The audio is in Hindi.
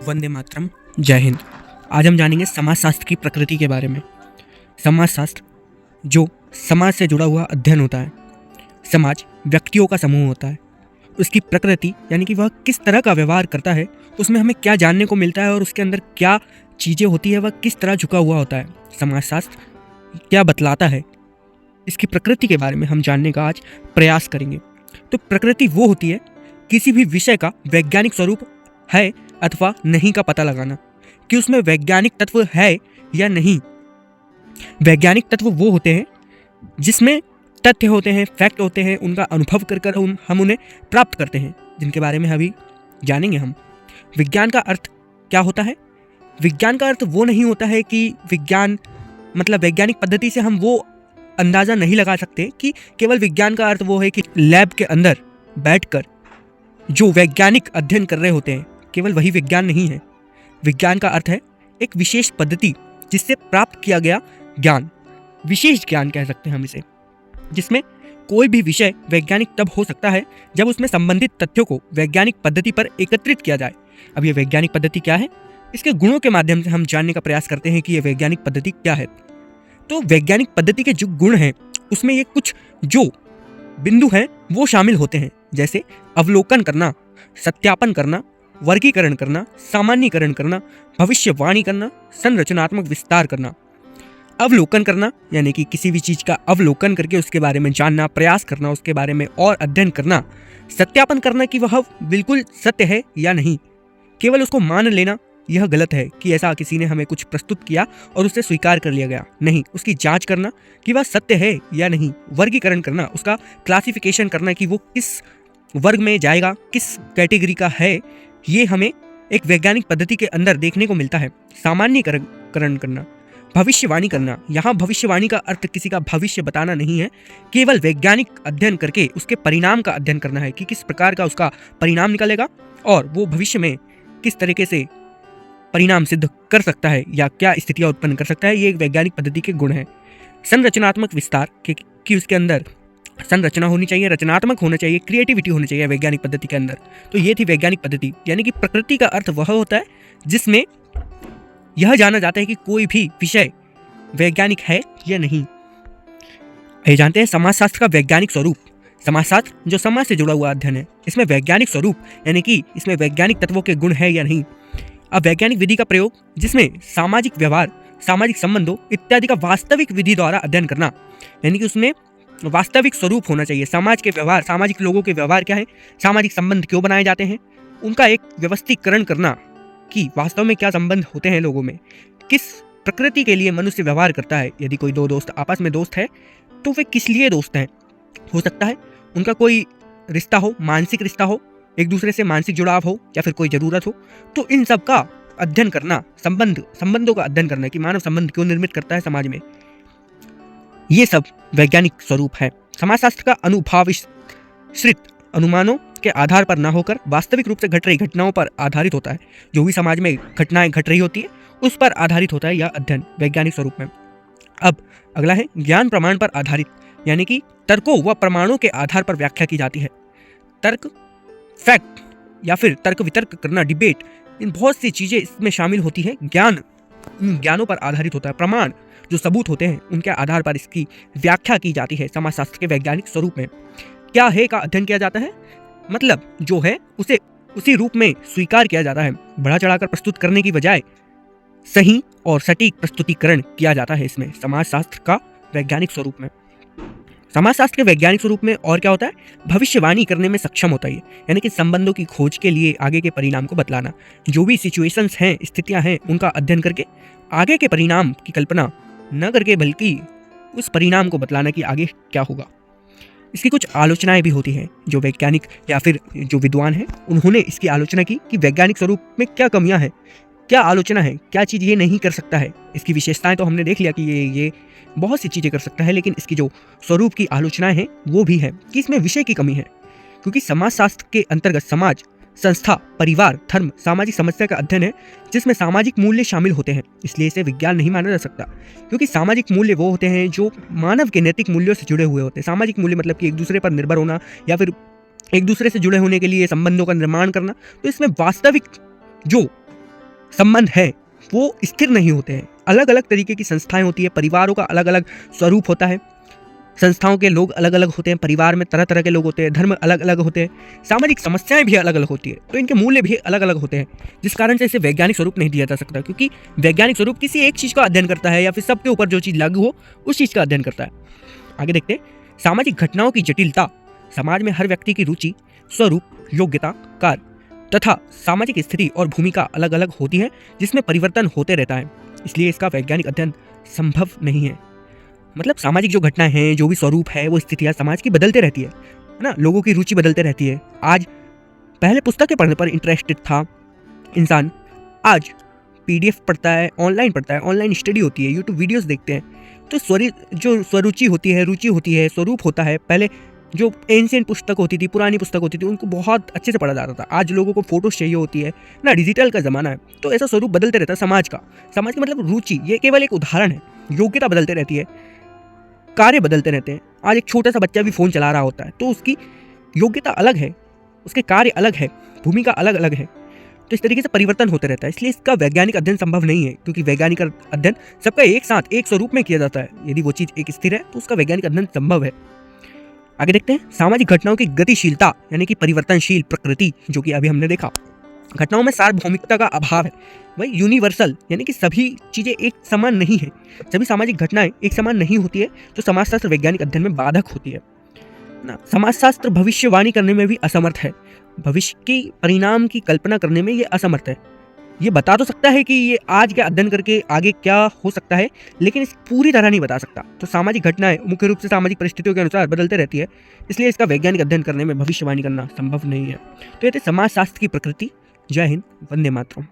वंदे मातरम। जय हिंद। आज हम जानेंगे समाजशास्त्र की प्रकृति के बारे में। समाजशास्त्र जो समाज से जुड़ा हुआ अध्ययन होता है। समाज व्यक्तियों का समूह होता है। उसकी प्रकृति यानी कि वह किस तरह का व्यवहार करता है, उसमें हमें क्या जानने को मिलता है और उसके अंदर क्या चीज़ें होती है, वह किस तरह झुका हुआ होता है। समाजशास्त्र क्या बतलाता है, इसकी प्रकृति के बारे में हम जानने का आज प्रयास करेंगे। तो प्रकृति वो होती है किसी भी विषय का वैज्ञानिक स्वरूप है अथवा नहीं का पता लगाना, कि उसमें वैज्ञानिक तत्व है या नहीं। वैज्ञानिक तत्व वो होते हैं जिसमें तथ्य होते हैं, फैक्ट होते हैं, उनका अनुभव कर हम उन्हें प्राप्त करते हैं, जिनके बारे में अभी जानेंगे हम। विज्ञान का अर्थ क्या होता है? विज्ञान का अर्थ वो नहीं होता है कि विज्ञान मतलब वैज्ञानिक पद्धति से हम वो अंदाज़ा नहीं लगा सकते कि केवल विज्ञान का अर्थ वो है कि लैब के अंदर बैठकर जो वैज्ञानिक अध्ययन कर रहे होते हैं, केवल वही विज्ञान नहीं है। विज्ञान का अर्थ है एक विशेष पद्धति जिससे प्राप्त किया गया ज्ञान, विशेष ज्ञान कह सकते हैं हम इसे, जिसमें कोई भी विषय वैज्ञानिक तब हो सकता है जब उसमें संबंधित तथ्यों को वैज्ञानिक पद्धति पर एकत्रित किया जाए। अब ये वैज्ञानिक पद्धति क्या है, इसके गुणों के माध्यम से हम जानने का प्रयास करते हैं कि ये वैज्ञानिक पद्धति क्या है। तो वैज्ञानिक पद्धति के जो गुण हैं उसमें ये कुछ जो बिंदु हैं वो शामिल होते हैं, जैसे अवलोकन करना, सत्यापन करना, वर्गीकरण करना, सामान्यीकरण करना, भविष्यवाणी करना, संरचनात्मक विस्तार करना। अवलोकन करना यानी कि किसी भी चीज़ का अवलोकन करके उसके बारे में जानना, प्रयास करना, उसके बारे में और अध्ययन करना। सत्यापन करना कि वह बिल्कुल सत्य है या नहीं, केवल उसको मान लेना यह गलत है कि ऐसा किसी ने हमें कुछ प्रस्तुत किया और उसे स्वीकार कर लिया गया, नहीं, उसकी जांच करना कि वह सत्य है या नहीं। वर्गीकरण करना, उसका क्लासिफिकेशन करना कि वो किस वर्ग में जाएगा, किस कैटेगरी का है, ये हमें एक वैज्ञानिक पद्धति के अंदर देखने को मिलता है। सामान्यीकरण करना, भविष्यवाणी करना। यहाँ भविष्यवाणी का अर्थ किसी का भविष्य बताना नहीं है, केवल वैज्ञानिक अध्ययन करके उसके परिणाम का अध्ययन करना है कि किस प्रकार का उसका परिणाम निकलेगा और वो भविष्य में किस तरीके से परिणाम सिद्ध कर सकता है या क्या स्थितियाँ उत्पन्न कर सकता है। ये एक वैज्ञानिक पद्धति के गुण हैं। संरचनात्मक विस्तार कि उसके अंदर संरचना होनी चाहिए, रचनात्मक होना चाहिए, क्रिएटिविटी होनी चाहिए वैज्ञानिक पद्धति के अंदर। तो ये थी वैज्ञानिक पद्धति, यानी कि प्रकृति का अर्थ वह होता है जिसमें यह जाना जाता है कि कोई भी विषय वैज्ञानिक है या नहीं। ये जानते हैं समाजशास्त्र का वैज्ञानिक स्वरूप। समाजशास्त्र जो समाज से जुड़ा हुआ अध्ययन है, इसमें वैज्ञानिक स्वरूप यानी कि इसमें वैज्ञानिक तत्वों के गुण है या नहीं। अब वैज्ञानिक विधि का प्रयोग जिसमें सामाजिक व्यवहार, सामाजिक संबंधों इत्यादि का वास्तविक विधि द्वारा अध्ययन करना, यानी कि उसमें वास्तविक स्वरूप होना चाहिए। समाज के व्यवहार, सामाजिक लोगों के व्यवहार क्या है, सामाजिक संबंध क्यों बनाए जाते हैं, उनका एक व्यवस्थीकरण करना कि वास्तव में क्या संबंध होते हैं लोगों में, किस प्रकृति के लिए मनुष्य व्यवहार करता है। यदि कोई दो दोस्त आपस में दोस्त है तो वे किस लिए दोस्त हैं, हो सकता है उनका कोई रिश्ता हो, मानसिक रिश्ता हो, एक दूसरे से मानसिक जुड़ाव हो या फिर कोई ज़रूरत हो। तो इन सब का अध्ययन करना, संबंधों का अध्ययन करना कि मानव संबंध क्यों निर्मित करता है समाज में, ये सब वैज्ञानिक स्वरूप है। समाजशास्त्र का अनुभाविश्रित अनुमानों के आधार पर ना होकर वास्तविक रूप से घट रही घटनाओं पर आधारित होता है। जो भी समाज में घटनाएं घट रही होती है उस पर आधारित होता है यह अध्ययन वैज्ञानिक स्वरूप में। अब अगला है ज्ञान प्रमाण पर आधारित, यानी कि तर्कों व प्रमाणों के आधार पर व्याख्या की जाती है। तर्क, फैक्ट या फिर तर्क वितर्क करना, डिबेट, इन बहुत सी चीज़ें इसमें शामिल होती है। ज्ञान इन ज्ञानों पर आधारित होता है। प्रमाण जो सबूत होते हैं उनके आधार पर इसकी व्याख्या की जाती है। समाजशास्त्र के वैज्ञानिक स्वरूप में क्या है का अध्ययन किया जाता है, मतलब जो है उसे उसी रूप में स्वीकार किया जाता है। बढ़ा चढ़ाकर प्रस्तुत करने की बजाय सही और सटीक प्रस्तुतिकरण किया जाता है इसमें समाजशास्त्र का वैज्ञानिक स्वरूप में। समाजशास्त्र के वैज्ञानिक स्वरूप में और क्या होता है, भविष्यवाणी करने में सक्षम होता है, यानी कि संबंधों की खोज के लिए आगे के परिणाम को बतलाना। जो भी सिचुएशंस हैं, स्थितियां हैं, उनका अध्ययन करके आगे के परिणाम की कल्पना न करके बल्कि उस परिणाम को बतलाना कि आगे क्या होगा। इसकी कुछ आलोचनाएं भी होती हैं। जो वैज्ञानिक या फिर जो विद्वान हैं उन्होंने इसकी आलोचना की कि वैज्ञानिक स्वरूप में क्या कमियां हैं, क्या आलोचना है, क्या चीज़ ये नहीं कर सकता है। इसकी विशेषताएं तो हमने देख लिया कि ये बहुत सी चीज़ें कर सकता है, लेकिन इसकी जो स्वरूप की आलोचनाएं हैं वो भी है कि इसमें विषय की कमी है। क्योंकि समाजशास्त्र के अंतर्गत समाज, संस्था, परिवार, धर्म, सामाजिक समस्या का अध्ययन है जिसमें सामाजिक मूल्य शामिल होते हैं, इसलिए इसे विज्ञान नहीं माना जा सकता। क्योंकि सामाजिक मूल्य वो होते हैं जो मानव के नैतिक मूल्यों से जुड़े हुए होते हैं। सामाजिक मूल्य मतलब कि एक दूसरे पर निर्भर होना या फिर एक दूसरे से जुड़े होने के लिए संबंधों का निर्माण करना। तो इसमें वास्तविक जो संबंध है वो स्थिर नहीं होते हैं। अलग अलग तरीके की संस्थाएं होती है, परिवारों का अलग अलग स्वरूप होता है, संस्थाओं के लोग अलग अलग होते हैं, परिवार में तरह तरह के लोग होते हैं, धर्म अलग अलग होते हैं, सामाजिक समस्याएं भी अलग अलग होती है, तो इनके मूल्य भी अलग अलग होते हैं, जिस कारण से इसे वैज्ञानिक स्वरूप नहीं दिया जा सकता, क्योंकि वैज्ञानिक स्वरूप किसी एक चीज़ का अध्ययन करता है या फिर सबके ऊपर जो चीज़ लागू हो उस चीज़ का अध्ययन करता है। आगे देखते हैं, सामाजिक घटनाओं की जटिलता। समाज में हर व्यक्ति की रुचि, स्वरूप, योग्यता, कार्य तथा सामाजिक स्थिति और भूमिका अलग अलग होती है, जिसमें परिवर्तन होते रहता है, इसलिए इसका वैज्ञानिक अध्ययन संभव नहीं है। मतलब सामाजिक जो घटनाएं हैं, जो भी स्वरूप है, वो स्थितियाँ समाज की बदलते रहती है ना, लोगों की रुचि बदलते रहती है। आज पहले पुस्तकें पढ़ने पर इंटरेस्टेड था इंसान, आज PDF पढ़ता है, ऑनलाइन स्टडी होती है, यूट्यूब वीडियोस देखते हैं, तो जो स्वरुचि होती है, रुचि होती है, स्वरूप होता है, पहले जो एंशिएंट पुस्तक होती थी, पुरानी पुस्तक होती थी, उनको बहुत अच्छे से पढ़ा जाता था। आज लोगों को फोटोज चाहिए होती है ना, डिजिटल का ज़माना है, तो ऐसा स्वरूप बदलते रहता है समाज का मतलब रुचि, ये केवल एक उदाहरण है। योग्यता बदलते रहती है, कार्य बदलते रहते हैं। आज एक छोटा सा बच्चा भी फ़ोन चला रहा होता है, तो उसकी योग्यता अलग है, उसके कार्य अलग है, भूमिका अलग अलग है, तो इस तरीके से परिवर्तन होते रहता है, इसलिए इसका वैज्ञानिक अध्ययन संभव नहीं है, क्योंकि वैज्ञानिक अध्ययन सबका एक साथ एक स्वरूप में किया जाता है। यदि वो चीज़ एक स्थिर है तो उसका वैज्ञानिक अध्ययन संभव है। आगे देखते हैं, सामाजिक घटनाओं की गतिशीलता यानी कि परिवर्तनशील प्रकृति, जो कि अभी हमने देखा। घटनाओं में सार्वभौमिकता का अभाव है, वही यूनिवर्सल यानी कि सभी चीज़ें एक समान नहीं है, सभी सामाजिक घटनाएं एक समान नहीं होती है, तो समाजशास्त्र वैज्ञानिक अध्ययन में बाधक होती है ना। समाजशास्त्र भविष्यवाणी करने में भी असमर्थ है, भविष्य की परिणाम की कल्पना करने में ये असमर्थ है। ये बता तो सकता है कि ये आज क्या अध्ययन करके आगे क्या हो सकता है, लेकिन इस पूरी तरह नहीं बता सकता। तो सामाजिक घटनाएं मुख्य रूप से सामाजिक परिस्थितियों के अनुसार बदलते रहती है, इसलिए इसका वैज्ञानिक अध्ययन करने में भविष्यवाणी करना संभव नहीं है। तो ये थे समाजशास्त्र की प्रकृति। जय हिंद, वंदे मातरम।